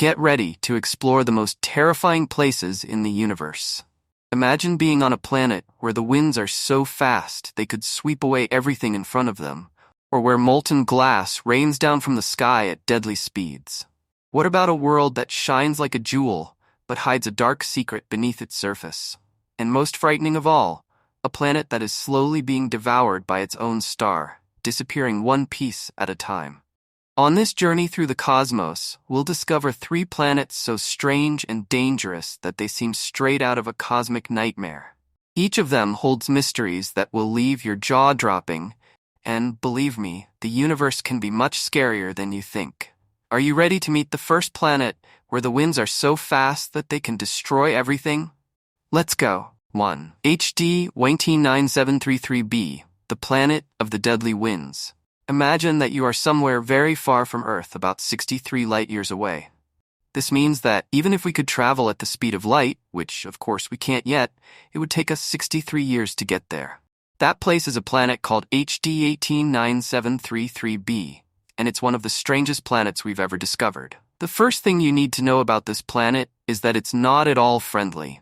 Get ready to explore the most terrifying places in the universe. Imagine being on a planet where the winds are so fast they could sweep away everything in front of them, or where molten glass rains down from the sky at deadly speeds. What about a world that shines like a jewel, but hides a dark secret beneath its surface? And most frightening of all, a planet that is slowly being devoured by its own star, disappearing one piece at a time. On this journey through the cosmos, we'll discover 3 planets so strange and dangerous that they seem straight out of a cosmic nightmare. Each of them holds mysteries that will leave your jaw dropping, and believe me, the universe can be much scarier than you think. Are you ready to meet the first planet where the winds are so fast that they can destroy everything? Let's go. 1. HD 199733b, the planet of the deadly winds. Imagine that you are somewhere very far from Earth, about 63 light-years away. This means that even if we could travel at the speed of light, which of course we can't yet, it would take us 63 years to get there. That place is a planet called HD 189733b, and it's one of the strangest planets we've ever discovered. The first thing you need to know about this planet is that it's not at all friendly.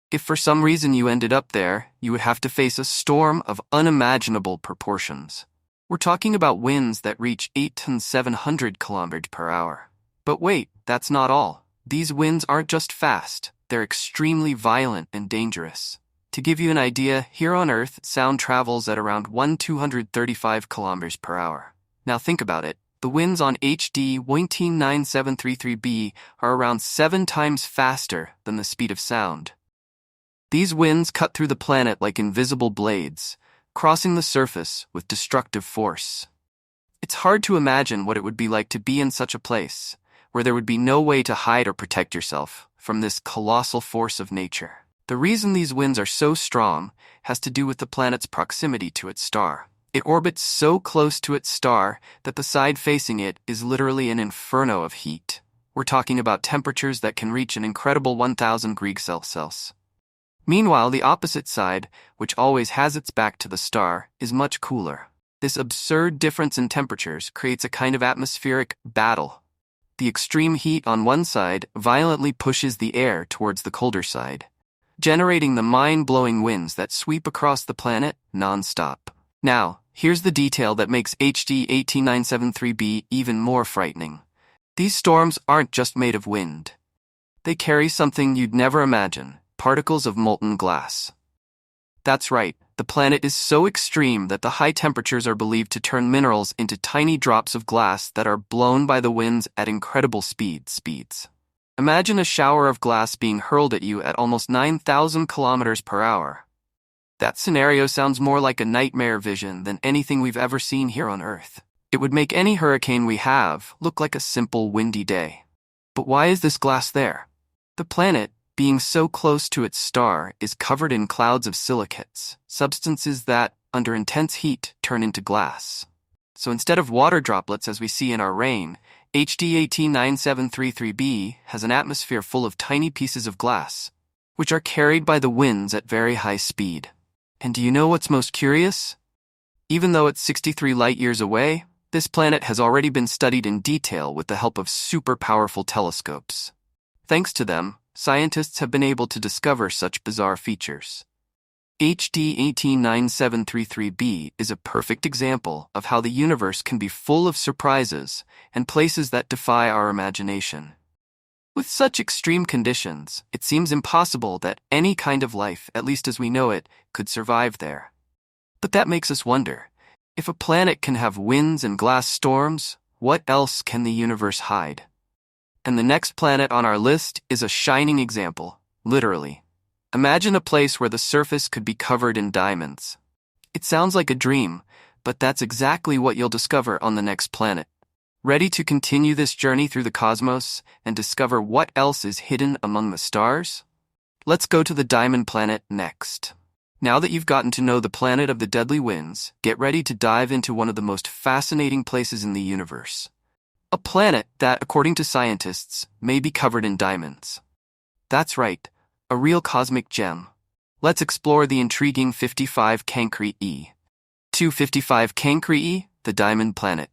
If for some reason you ended up there, you would have to face a storm of unimaginable proportions. We're talking about winds that reach 8 to 700 kilometers per hour. But wait, that's not all. These winds aren't just fast, they're extremely violent and dangerous. To give you an idea, here on Earth, sound travels at around 1,235 kilometers per hour. Now think about it. The winds on HD 199733b are around 7 times faster than the speed of sound. These winds cut through the planet like invisible blades, crossing the surface with destructive force. It's hard to imagine what it would be like to be in such a place, where there would be no way to hide or protect yourself from this colossal force of nature. The reason these winds are so strong has to do with the planet's proximity to its star. It orbits so close to its star that the side facing it is literally an inferno of heat. We're talking about temperatures that can reach an incredible 1,000 degrees Celsius. Meanwhile, the opposite side, which always has its back to the star, is much cooler. This absurd difference in temperatures creates a kind of atmospheric battle. The extreme heat on one side violently pushes the air towards the colder side, generating the mind-blowing winds that sweep across the planet non-stop. Now, here's the detail that makes HD 18973b even more frightening. These storms aren't just made of wind. They carry something you'd never imagine. Particles of molten glass. That's right, the planet is so extreme that the high temperatures are believed to turn minerals into tiny drops of glass that are blown by the winds at incredible speeds. Imagine a shower of glass being hurled at you at almost 9,000 kilometers per hour. That scenario sounds more like a nightmare vision than anything we've ever seen here on Earth. It would make any hurricane we have look like a simple windy day. But why is this glass there? The planet, being so close to its star, is covered in clouds of silicates, substances that, under intense heat, turn into glass. So instead of water droplets as we see in our rain, HD 189733b has an atmosphere full of tiny pieces of glass, which are carried by the winds at very high speed. And do you know what's most curious? Even though it's 63 light-years away, this planet has already been studied in detail with the help of super powerful telescopes. Thanks to them, scientists have been able to discover such bizarre features. HD 189733b is a perfect example of how the universe can be full of surprises and places that defy our imagination. With such extreme conditions, it seems impossible that any kind of life, at least as we know it, could survive there. But that makes us wonder, if a planet can have winds and glass storms, what else can the universe hide? And the next planet on our list is a shining example, literally. Imagine a place where the surface could be covered in diamonds. It sounds like a dream, but that's exactly what you'll discover on the next planet. Ready to continue this journey through the cosmos and discover what else is hidden among the stars? Let's go to the Diamond Planet next. Now that you've gotten to know the planet of the deadly winds, get ready to dive into one of the most fascinating places in the universe. A planet that, according to scientists, may be covered in diamonds. That's right, a real cosmic gem. Let's explore the intriguing 55 Cancri E. 255 Cancri E, the Diamond Planet.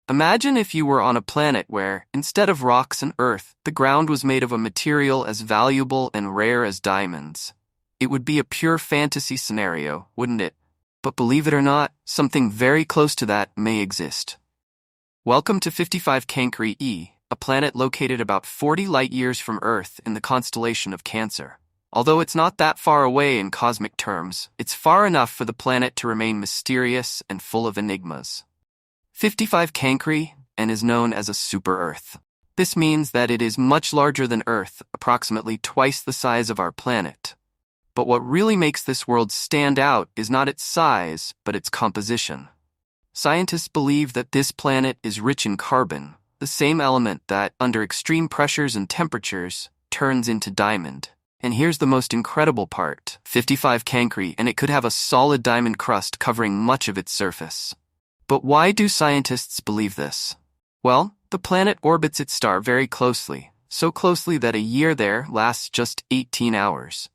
Imagine if you were on a planet where, instead of rocks and earth, the ground was made of a material as valuable and rare as diamonds. It would be a pure fantasy scenario, wouldn't it? But believe it or not, something very close to that may exist. Welcome to 55 Cancri E, a planet located about 40 light-years from Earth in the constellation of Cancer. Although it's not that far away in cosmic terms, it's far enough for the planet to remain mysterious and full of enigmas. 55 Cancri and is known as a super-Earth. This means that it is much larger than Earth, approximately twice the size of our planet. But what really makes this world stand out is not its size, but its composition. Scientists believe that this planet is rich in carbon, the same element that, under extreme pressures and temperatures, turns into diamond. And here's the most incredible part: 55 Cancri, and it could have a solid diamond crust covering much of its surface. But why do scientists believe this? Well, the planet orbits its star very closely, so closely that a year there lasts just 18 hours.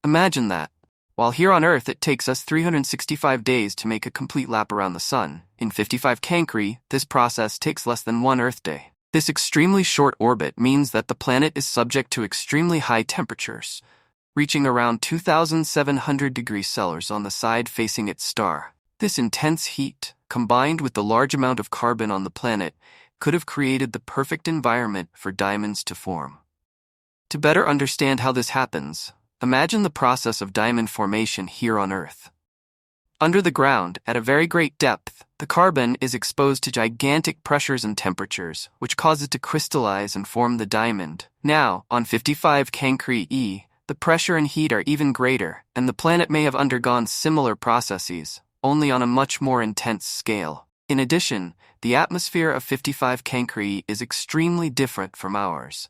Imagine that. While here on Earth it takes us 365 days to make a complete lap around the Sun, in 55 Cancri, this process takes less than 1 Earth day. This extremely short orbit means that the planet is subject to extremely high temperatures, reaching around 2,700 degrees Celsius on the side facing its star. This intense heat, combined with the large amount of carbon on the planet, could have created the perfect environment for diamonds to form. To better understand how this happens, imagine the process of diamond formation here on Earth. Under the ground, at a very great depth, the carbon is exposed to gigantic pressures and temperatures, which cause it to crystallize and form the diamond. Now, on 55 Cancri E, the pressure and heat are even greater, and the planet may have undergone similar processes, only on a much more intense scale. In addition, the atmosphere of 55 Cancri is extremely different from ours.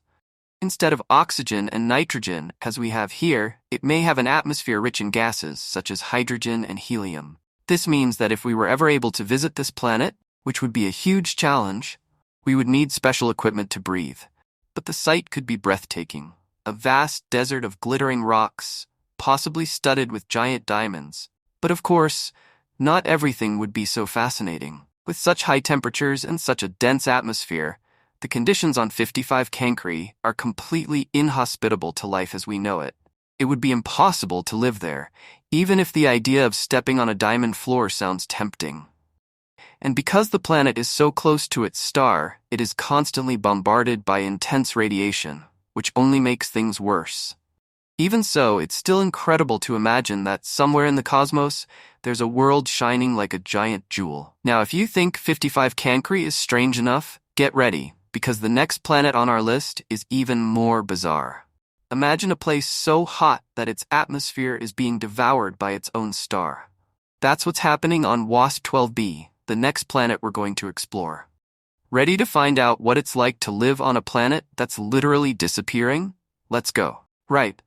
Instead of oxygen and nitrogen, as we have here, it may have an atmosphere rich in gases such as hydrogen and helium. This means that if we were ever able to visit this planet, which would be a huge challenge, we would need special equipment to breathe. But the sight could be breathtaking. A vast desert of glittering rocks, possibly studded with giant diamonds. But of course, not everything would be so fascinating. With such high temperatures and such a dense atmosphere, the conditions on 55 Cancri are completely inhospitable to life as we know it. It would be impossible to live there, even if the idea of stepping on a diamond floor sounds tempting. And because the planet is so close to its star, it is constantly bombarded by intense radiation, which only makes things worse. Even so, it's still incredible to imagine that somewhere in the cosmos, there's a world shining like a giant jewel. Now, if you think 55 Cancri is strange enough, get ready, because the next planet on our list is even more bizarre. Imagine a place so hot that its atmosphere is being devoured by its own star. That's what's happening on WASP 12b, the next planet we're going to explore. Ready to find out what it's like to live on a planet that's literally disappearing? Let's go. Right.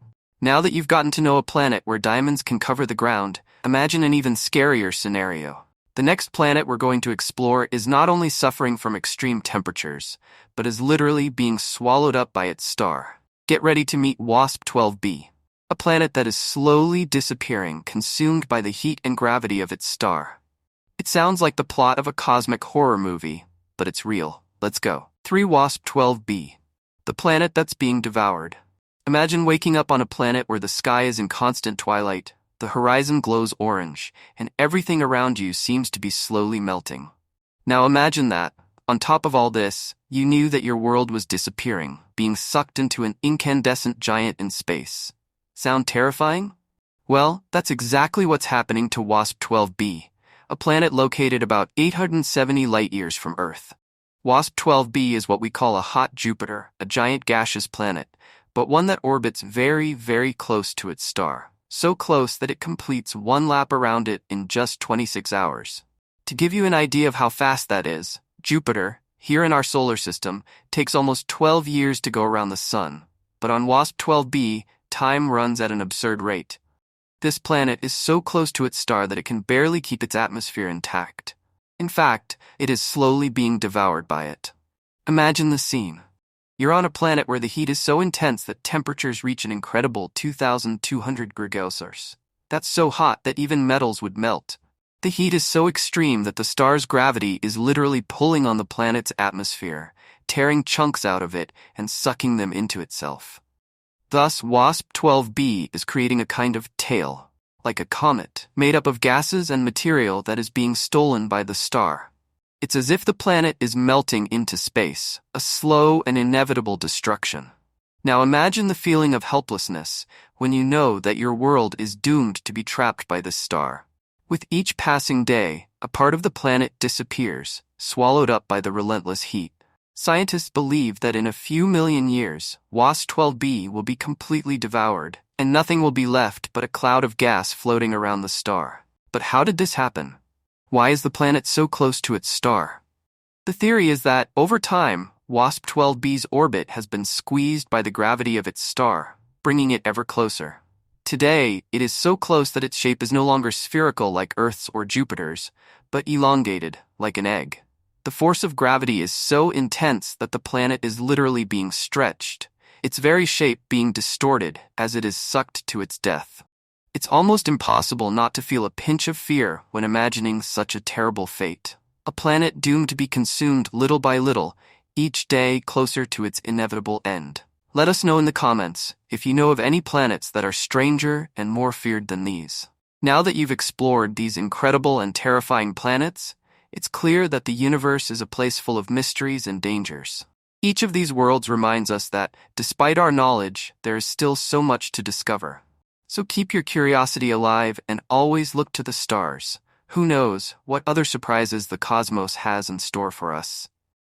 Now that you've gotten to know a planet where diamonds can cover the ground, imagine an even scarier scenario. The next planet we're going to explore is not only suffering from extreme temperatures, but is literally being swallowed up by its star. Get ready to meet WASP 12b, a planet that is slowly disappearing, consumed by the heat and gravity of its star. It sounds like the plot of a cosmic horror movie, but it's real. Let's go. 3 WASP 12b, the planet that's being devoured. Imagine waking up on a planet where the sky is in constant twilight, the horizon glows orange, and everything around you seems to be slowly melting. Now imagine that, on top of all this, you knew that your world was disappearing, being sucked into an incandescent giant in space. Sound terrifying? Well, that's exactly what's happening to WASP 12b, a planet located about 870 light-years from Earth. WASP 12b is what we call a hot Jupiter, a giant gaseous planet, but one that orbits very, very close to its star. So close that it completes 1 lap around it in just 26 hours. To give you an idea of how fast that is, Jupiter, here in our solar system, takes almost 12 years to go around the Sun, but on WASP 12b, time runs at an absurd rate. This planet is so close to its star that it can barely keep its atmosphere intact. In fact, it is slowly being devoured by it. Imagine the scene. You're on a planet where the heat is so intense that temperatures reach an incredible 2,200 degrees Celsius. That's so hot that even metals would melt. The heat is so extreme that the star's gravity is literally pulling on the planet's atmosphere, tearing chunks out of it and sucking them into itself. Thus, WASP-12b is creating a kind of tail, like a comet, made up of gases and material that is being stolen by the star. It's as if the planet is melting into space, a slow and inevitable destruction. Now imagine the feeling of helplessness when you know that your world is doomed to be trapped by this star. With each passing day, a part of the planet disappears, swallowed up by the relentless heat. Scientists believe that in a few million years, WASP-12b will be completely devoured, and nothing will be left but a cloud of gas floating around the star. But how did this happen? Why is the planet so close to its star? The theory is that, over time, WASP-12b's orbit has been squeezed by the gravity of its star, bringing it ever closer. Today, it is so close that its shape is no longer spherical like Earth's or Jupiter's, but elongated, like an egg. The force of gravity is so intense that the planet is literally being stretched, its very shape being distorted as it is sucked to its death. It's almost impossible not to feel a pinch of fear when imagining such a terrible fate. A planet doomed to be consumed little by little, each day closer to its inevitable end. Let us know in the comments if you know of any planets that are stranger and more feared than these. Now that you've explored these incredible and terrifying planets, it's clear that the universe is a place full of mysteries and dangers. Each of these worlds reminds us that, despite our knowledge, there is still so much to discover. So keep your curiosity alive and always look to the stars. Who knows what other surprises the cosmos has in store for us?